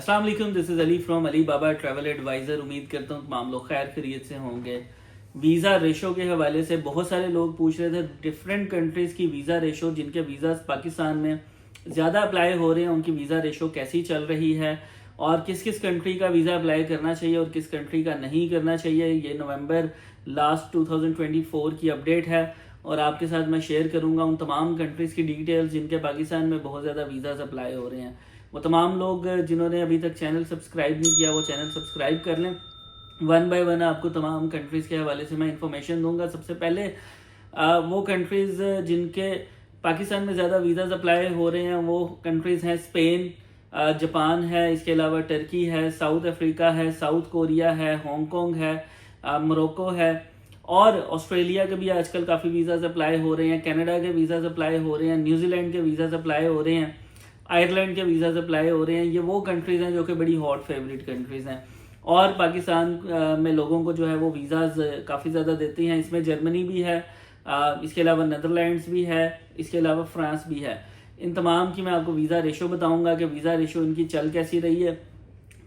अस्सलाम वालेकुम, this is Ali from Ali Baba travel advisor. उम्मीद करता हूँ तमाम लोग खैर खैरियत से होंगे। वीज़ा रेशो के हवाले से बहुत सारे लोग पूछ रहे थे डिफरेंट कंट्रीज़ की वीज़ा रेशो, जिनके वीज़ा पाकिस्तान में ज़्यादा अप्लाई हो रहे हैं उनकी वीज़ा रेशो कैसी चल रही है और किस किस कंट्री का वीज़ा अप्लाई करना चाहिए और किस कंट्री का नहीं करना चाहिए। ये नवंबर लास्ट 2024 की अपडेट है और आपके साथ मैं शेयर करूंगा उन तमाम कंट्रीज़ की डिटेल्स जिनके पाकिस्तान में बहुत ज़्यादा वीज़ाज अप्लाई हो रहे हैं। वो तमाम लोग जिन्होंने अभी तक चैनल सब्सक्राइब नहीं किया वो चैनल सब्सक्राइब कर लें। वन बाय वन आपको तमाम कंट्रीज़ के हवाले से मैं इंफॉर्मेशन दूंगा। सबसे पहले वो कंट्रीज़ जिनके पाकिस्तान में ज़्यादा वीज़ाज अप्लाई हो रहे हैं वो कंट्रीज़ हैं स्पेन, जापान है, इसके अलावा टर्की है, साउथ अफ्रीका है, साउथ कोरिया है, हांगकॉन्ग है, मोरक्को है और ऑस्ट्रेलिया के भी आजकल काफ़ी वीज़ाज अप्लाई हो रहे हैं, कनाडा के वीज़ाज अप्लाई हो रहे हैं, न्यूजीलैंड के वीज़ाज अप्लाई हो रहे हैं, आयरलैंड के वीज़ाज अप्लाई हो रहे हैं। ये वो कंट्रीज़ हैं जो कि बड़ी हॉट फेवरेट कंट्रीज़ हैं और पाकिस्तान में लोगों को जो है वो वीज़ाज काफ़ी ज़्यादा देती हैं। इसमें जर्मनी भी है, इसके अलावा नीदरलैंड्स भी है, इसके अलावा फ्रांस भी है। इन तमाम की मैं आपको वीज़ा रेशो बताऊंगा कि वीज़ा रेशो इनकी चल कैसी रही है।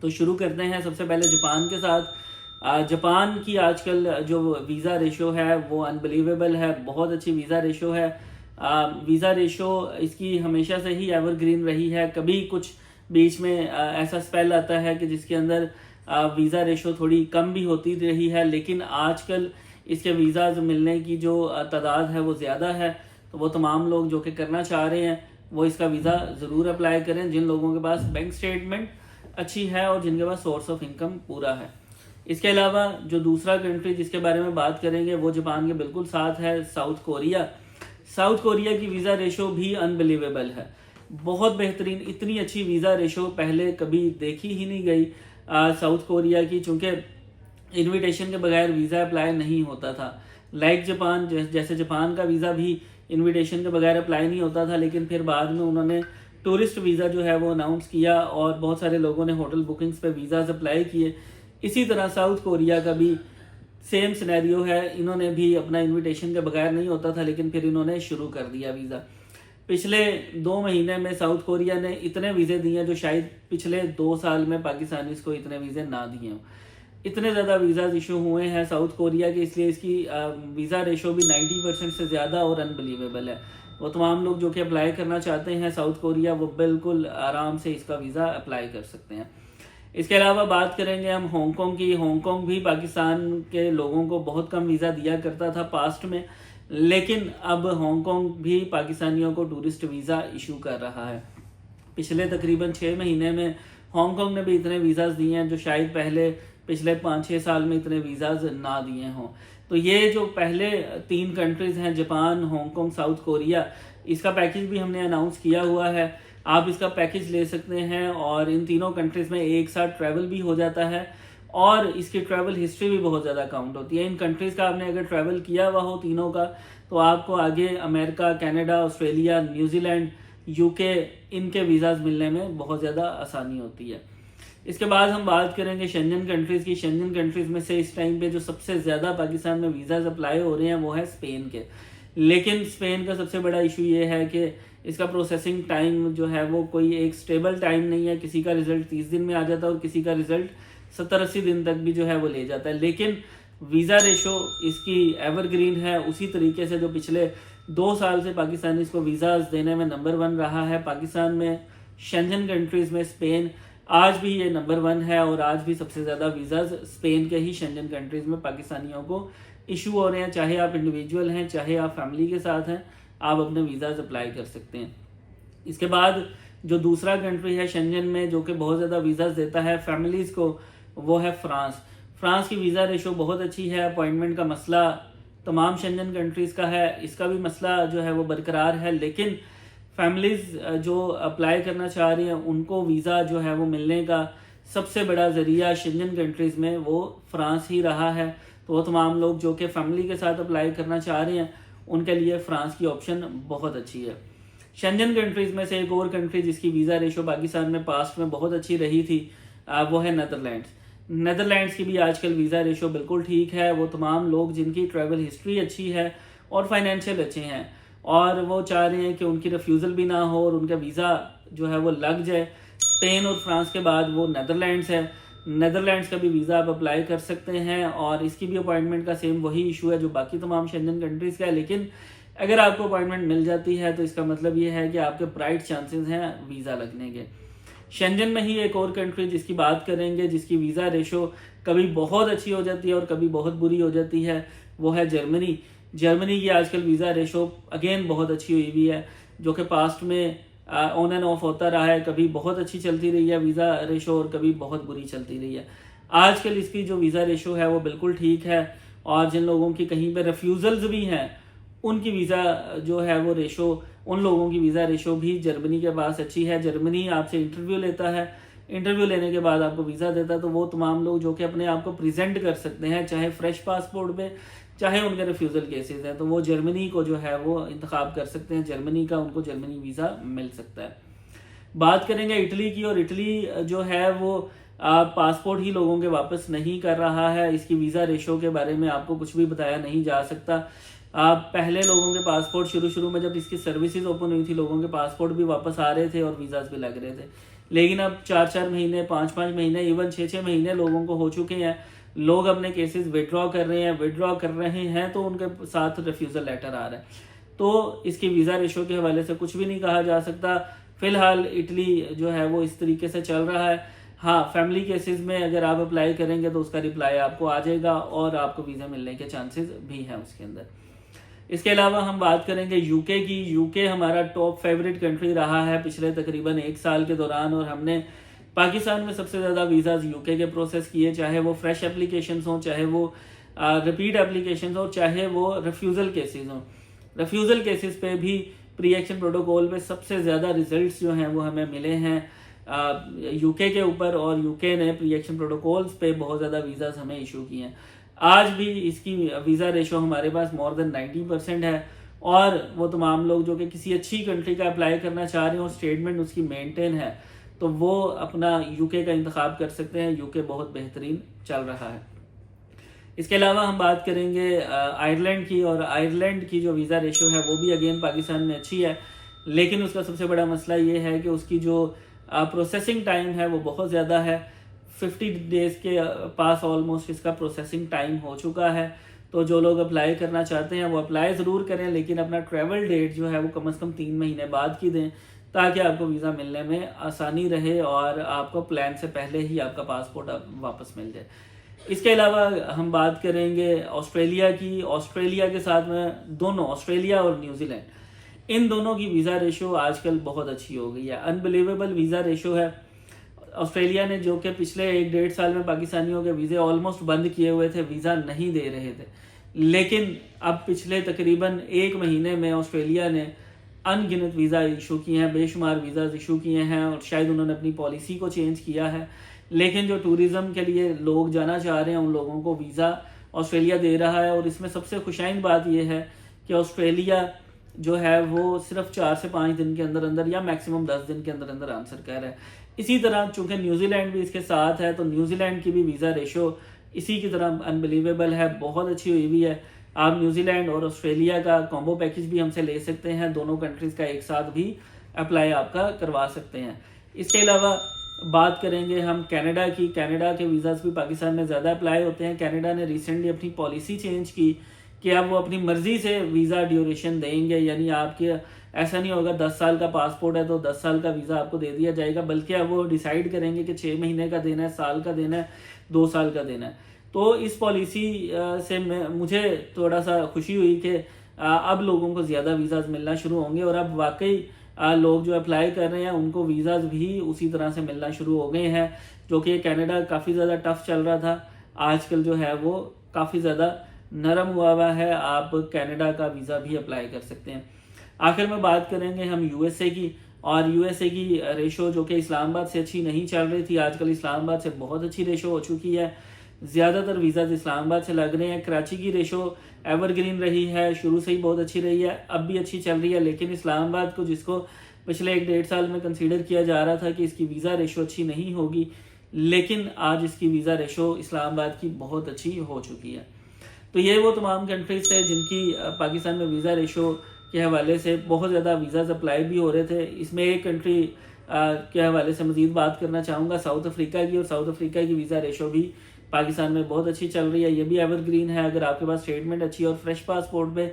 तो शुरू करते हैं सबसे पहले जापान के साथ। जापान की आजकल जो वीज़ा रेशो है वो अनबिलीवेबल है, बहुत अच्छी वीज़ा रेशो है। वीज़ा रेशो इसकी हमेशा से ही एवरग्रीन रही है। कभी कुछ बीच में ऐसा स्पेल आता है कि जिसके अंदर वीज़ा रेशो थोड़ी कम भी होती रही है, लेकिन आजकल इसके वीज़ाज मिलने की जो तादाद है वो ज़्यादा है। तो वो तमाम लोग जो कि करना चाह रहे हैं वो इसका वीज़ा ज़रूर अप्लाई करें जिन लोगों के पास बैंक स्टेटमेंट अच्छी है और जिनके पास सोर्स ऑफ इनकम पूरा है। इसके अलावा जो दूसरा कंट्री जिसके बारे में बात करेंगे वो जापान के बिल्कुल साथ है, साउथ कोरिया। साउथ कोरिया की वीज़ा रेशो भी अनबिलीवेबल है, बहुत बेहतरीन। इतनी अच्छी वीज़ा रेशो पहले कभी देखी ही नहीं गई साउथ कोरिया की, चूँकि इनविटेशन के बगैर वीज़ा अप्लाई नहीं होता था। लाइक जापान, जैसे जापान का वीज़ा भी इनविटेशन के बगैर अप्लाई नहीं होता था, लेकिन फिर बाद में उन्होंने टूरिस्ट वीज़ा जो है वो अनाउंस किया और बहुत सारे लोगों ने होटल बुकिंग्स पे वीज़ाज अप्लाई किए। इसी तरह साउथ कोरिया का भी सेम सिनेरियो है, इन्होंने भी अपना इनविटेशन के बगैर नहीं होता था लेकिन फिर इन्होंने शुरू कर दिया वीज़ा। पिछले 2 महीने में साउथ कोरिया ने इतने वीज़े दिए हैं जो शायद पिछले 2 साल में पाकिस्तानीज़ को इतने वीज़े ना दिए हों। इतने ज़्यादा वीज़ाज इशू हुए हैं साउथ कोरिया के, इसलिए इसकी वीज़ा रेशो भी 90% से ज़्यादा और अनबिलीवेबल है। वो तमाम लोग जो कि अप्लाई करना चाहते हैं साउथ कोरिया वो बिल्कुल आराम से इसका वीज़ा अप्लाई कर सकते हैं। इसके अलावा बात करेंगे हम हांगकॉन्ग की। हांगकॉन्ग भी पाकिस्तान के लोगों को बहुत कम वीज़ा दिया करता था पास्ट में, लेकिन अब हांगकॉन्ग भी पाकिस्तानियों को टूरिस्ट वीज़ा इशू कर रहा है। पिछले तकरीबन 6 महीने में हांगकॉन्ग ने भी इतने वीज़ाज दिए हैं जो शायद पिछले 5-6 साल में इतने वीज़ाज ना दिए हों। तो ये जो पहले 3 कंट्रीज़ हैं, जापान, हांगकॉन्ग, साउथ कोरिया, इसका पैकेज भी हमने अनाउंस किया हुआ है। आप इसका पैकेज ले सकते हैं और इन तीनों कंट्रीज़ में एक साथ ट्रैवल भी हो जाता है और इसकी ट्रैवल हिस्ट्री भी बहुत ज़्यादा काउंट होती है। इन कंट्रीज़ का आपने अगर ट्रैवल किया हुआ हो तीनों का, तो आपको आगे America, Canada, Australia, New Zealand, UK, इनके वीज़ाज मिलने में बहुत ज़्यादा आसानी होती है। इसके बाद हम बात करेंगे शेंजन कंट्रीज़ की। शेंजन कंट्रीज़ में से इस टाइम पे जो सबसे ज़्यादा पाकिस्तान में वीज़ाज अप्लाई हो रहे हैं वो है स्पेन के। लेकिन स्पेन का सबसे बड़ा इशू ये है कि इसका प्रोसेसिंग टाइम जो है वो कोई एक स्टेबल टाइम नहीं है। किसी का रिजल्ट 30 दिन में आ जाता है और किसी का रिजल्ट 70-80 दिन तक भी जो है वो ले जाता है। लेकिन वीज़ा रेशो इसकी एवरग्रीन है, उसी तरीके से जो पिछले 2 साल से पाकिस्तानी इसको वीज़ाज देने में नंबर 1 रहा है। पाकिस्तान में शेंजन कंट्रीज़ में स्पेन आज भी ये नंबर 1 है और आज भी सबसे ज़्यादा वीज़ाज स्पेन के ही शेंजन कंट्रीज़ में पाकिस्तानियों को इशू हो रहे हैं। चाहे आप इंडिविजुअल हैं, चाहे आप फैमिली के साथ हैं, आप अपने वीज़ाज अप्लाई कर सकते हैं। इसके बाद जो दूसरा कंट्री है शेंजन में जो कि बहुत ज़्यादा वीज़ाज देता है फैमिलीज़ को, वो है फ्रांस। फ्रांस की वीज़ा रेशो बहुत अच्छी है। अपॉइंटमेंट का मसला तमाम शेंजन कंट्रीज़ का है, इसका भी मसला जो है वो बरकरार है, लेकिन फैमिलीज़ जो अप्लाई करना चाह रही हैं उनको वीज़ा जो है वो मिलने का सबसे बड़ा ज़रिया शेंजन कंट्रीज़ में वो फ्रांस ही रहा है। तो वो तमाम लोग जो कि फैमिली के साथ अप्लाई करना चाह रहे हैं उनके लिए फ्रांस की ऑप्शन बहुत अच्छी है। शेंजन कंट्रीज़ में से एक और कंट्री जिसकी वीज़ा रेशो पाकिस्तान में पास्ट में बहुत अच्छी रही थी वो है नीदरलैंड्स। नीदरलैंड्स की भी आजकल वीज़ा रेशो बिल्कुल ठीक है। वो तमाम लोग जिनकी ट्रैवल हिस्ट्री अच्छी है और फाइनेंशियल अच्छे हैं और वो चाह रहे हैं कि उनकी रिफ्यूज़ल भी ना हो और उनका वीज़ा जो है वो लग जाए, स्पेन और फ्रांस के बाद वो नेदरलैंड्स है। नेदरलैंड्स का भी वीज़ा आप अप्लाई कर सकते हैं और इसकी भी अपॉइंटमेंट का सेम वही इशू है जो बाकी तमाम शेंजन कंट्रीज़ का है, लेकिन अगर आपको अपॉइंटमेंट मिल जाती है तो इसका मतलब ये है कि आपके ब्राइट चांसेस हैं वीज़ा लगने के। शेंजन में ही एक और कंट्री जिसकी बात करेंगे, जिसकी वीज़ा रेशो कभी बहुत अच्छी हो जाती है और कभी बहुत बुरी हो जाती है, वो है जर्मनी। जर्मनी की आजकल वीज़ा रेशो अगेन बहुत अच्छी हुई हुई है, जो कि पास्ट में ऑन एंड ऑफ होता रहा है। कभी बहुत अच्छी चलती रही है वीज़ा रेशो और कभी बहुत बुरी चलती रही है। आजकल इसकी जो वीज़ा रेशो है वो बिल्कुल ठीक है और जिन लोगों की कहीं पे रिफ्यूज़ल्स भी हैं उनकी वीज़ा जो है वो रेशो, उन लोगों की वीज़ा रेशो भी जर्मनी के पास अच्छी है। जर्मनी आपसे इंटरव्यू लेता है, इंटरव्यू लेने के बाद आपको वीज़ा देता है, तो वो तमाम लोग जो कि अपने आप को प्रेजेंट कर सकते हैं, चाहे फ्रेश पासपोर्ट पे, चाहे उनके रिफ्यूज़ल केसेस हैं, तो वो जर्मनी को जो है वो इंतखाब कर सकते हैं। जर्मनी का उनको जर्मनी वीज़ा मिल सकता है। बात करेंगे इटली की, और इटली जो है वो पासपोर्ट ही लोगों के वापस नहीं कर रहा है। इसकी वीज़ा रेशो के बारे में आपको कुछ भी बताया नहीं जा सकता। पहले लोगों के पासपोर्ट शुरू में जब इसकी सर्विसेज ओपन हुई थी, लोगों के पासपोर्ट भी वापस आ रहे थे और वीज़ाज भी लग रहे थे, लेकिन अब 4-4 महीने, 5-5 महीने, इवन 6-6 महीने लोगों को हो चुके हैं। लोग अपने केसेस विड्रॉ कर रहे हैं तो उनके साथ रिफ्यूज़ल लेटर आ रहा है। तो इसकी वीज़ा रेशो के हवाले से कुछ भी नहीं कहा जा सकता। फिलहाल इटली जो है वो इस तरीके से चल रहा है। हाँ, फैमिली केसेस में अगर आप अप्लाई करेंगे तो उसका रिप्लाई आपको आ जाएगा और आपको वीज़ा मिलने के चांसेस भी हैं उसके अंदर। इसके अलावा हम बात करेंगे यूके की। यूके हमारा टॉप फेवरेट कंट्री रहा है पिछले तकरीबन 1 साल के दौरान, और हमने पाकिस्तान में सबसे ज़्यादा वीज़ाज यूके के प्रोसेस किए, चाहे वो फ्रेश एप्लीकेशन हों, चाहे वो रिपीट एप्लीकेशन हो, चाहे वो रिफ्यूज़ल केसेस हों। रिफ्यूज़ल केसेस पे भी प्री एक्शन प्रोटोकॉल पे सबसे ज़्यादा रिजल्ट्स जो हैं वो हमें मिले हैं यूके के ऊपर, और यूके ने प्री एक्शन प्रोटोकॉल्स पे बहुत ज़्यादा वीज़ाज हमें इशू किए हैं। आज भी इसकी वीज़ा रेशो हमारे पास मोर देन 90% है, और वो तमाम लोग जो कि किसी अच्छी कंट्री का अप्लाई करना चाह रहे हैं और स्टेटमेंट उसकी मेंटेन है, तो वो अपना यूके का इंतखाब कर सकते हैं। यूके बहुत बेहतरीन चल रहा है। इसके अलावा हम बात करेंगे आयरलैंड की, और आयरलैंड की जो वीज़ा रेशो है वो भी अगेन पाकिस्तान में अच्छी है, लेकिन उसका सबसे बड़ा मसला ये है कि उसकी जो प्रोसेसिंग टाइम है वो बहुत ज़्यादा है। 50 डेज़ के पास ऑलमोस्ट इसका प्रोसेसिंग टाइम हो चुका है। तो जो लोग अप्लाई करना चाहते हैं वो अप्लाई ज़रूर करें, लेकिन अपना ट्रैवल डेट जो है वो कम से कम 3 महीने बाद की दें, ताकि आपको वीज़ा मिलने में आसानी रहे और आपको प्लान से पहले ही आपका पासपोर्ट वापस मिल जाए। इसके अलावा हम बात करेंगे ऑस्ट्रेलिया की। ऑस्ट्रेलिया के साथ में दोनों, ऑस्ट्रेलिया और न्यूजीलैंड, इन दोनों की वीज़ा रेशो आजकल बहुत अच्छी हो गई है। अनबिलीवेबल वीज़ा रेशो है। ऑस्ट्रेलिया ने, जो कि पिछले 1-1.5 साल में पाकिस्तानियों के वीज़े ऑलमोस्ट बंद किए हुए थे, वीज़ा नहीं दे रहे थे, लेकिन अब पिछले तकरीबन 1 महीने में ऑस्ट्रेलिया ने अनगिनत वीज़ा इशू किए हैं, बेशुमार वीज़ा इशू किए हैं, और शायद उन्होंने अपनी पॉलिसी को चेंज किया है, लेकिन जो टूरिज़्म के लिए लोग जाना चाह रहे हैं उन लोगों को वीज़ा ऑस्ट्रेलिया दे रहा है। और इसमें सबसे खुशाइन बात यह है कि ऑस्ट्रेलिया जो है वो सिर्फ 4 से 5 दिन के अंदर अंदर या मैक्सिमम 10 दिन के अंदर अंदर आंसर कर रहा है। इसी तरह चूंकि न्यूजीलैंड भी इसके साथ है, तो न्यूजीलैंड की भी वीज़ा रेशो इसी की तरह अनबिलीवेबल है, बहुत अच्छी हुई हुई है। आप न्यूजीलैंड और ऑस्ट्रेलिया का कॉम्बो पैकेज भी हमसे ले सकते हैं, दोनों कंट्रीज़ का एक साथ भी अप्लाई आपका करवा सकते हैं। इसके अलावा बात करेंगे हम कनाडा की। कनाडा के वीज़ाज भी पाकिस्तान में ज़्यादा अप्लाई होते हैं। कनाडा ने रिसेंटली अपनी पॉलिसी चेंज की कि अब वो अपनी मर्ज़ी से वीज़ा ड्यूरेशन देंगे, यानी आपके ऐसा नहीं होगा 10 साल का पासपोर्ट है तो 10 साल का वीज़ा आपको दे दिया जाएगा, बल्कि अब वो डिसाइड करेंगे कि 6 महीने का देना है, साल का देना है, 2 साल का देना है। तो इस पॉलिसी से मुझे थोड़ा सा खुशी हुई कि अब लोगों को ज़्यादा वीज़ाज मिलना शुरू होंगे, और अब वाकई लोग जो अप्लाई कर रहे हैं उनको वीज़ाज भी उसी तरह से मिलना शुरू हो गए हैं। जो कि कनाडा काफ़ी ज़्यादा टफ चल रहा था, आजकल जो है वो काफ़ी ज़्यादा नरम हुआ है। आप कनाडा का वीज़ा भी अप्लाई कर सकते हैं। आखिर में बात करेंगे हम यूएसए की, और यूएसए की रेशो जो कि इस्लामाबाद से अच्छी नहीं चल रही थी, आजकल इस्लामाबाद से बहुत अच्छी रेशो हो चुकी है। ज़्यादातर वीज़ाज इस्लामाबाद से लग रहे हैं। कराची की रेशो एवरग्रीन रही है, शुरू से ही बहुत अच्छी रही है, अब भी अच्छी चल रही है, लेकिन इस्लामाबाद को, जिसको पिछले 1-1.5 साल में कंसीडर किया जा रहा था कि इसकी वीज़ा रेशो अच्छी नहीं होगी, लेकिन आज इसकी वीज़ा रेशो इस्लामाबाद की बहुत अच्छी हो चुकी है। तो ये वो तमाम कंट्रीज थे जिनकी पाकिस्तान में वीज़ा रेशो के हवाले से बहुत ज़्यादा वीज़ाज अप्लाई भी हो रहे थे। इसमें एक कंट्री के हवाले से मज़ीद बात करना चाहूँगा साउथ अफ्रीका की। और साउथ अफ्रीका की वीज़ा रेशो भी पाकिस्तान में बहुत अच्छी चल रही है, ये भी एवरग्रीन है। अगर आपके पास स्टेटमेंट अच्छी और फ्रेश पासपोर्ट पे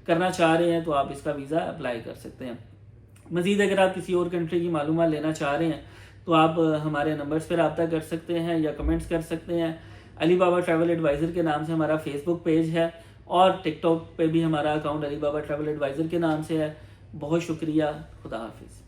करना चाह रहे हैं तो आप इसका वीज़ा अप्लाई कर सकते हैं। मज़ीद अगर आप किसी और कंट्री की मालूमात लेना चाह रहे हैं तो आप हमारे नंबर्स पर रब्ता कर सकते हैं या कमेंट्स कर सकते हैं। अली बाबा ट्रैवल एडवाइज़र के नाम से हमारा फेसबुक पेज है और टिकटॉक पे भी हमारा account Ali Baba travel adviser के नाम से है। बहुत शुक्रिया, खुदा हाफिज़।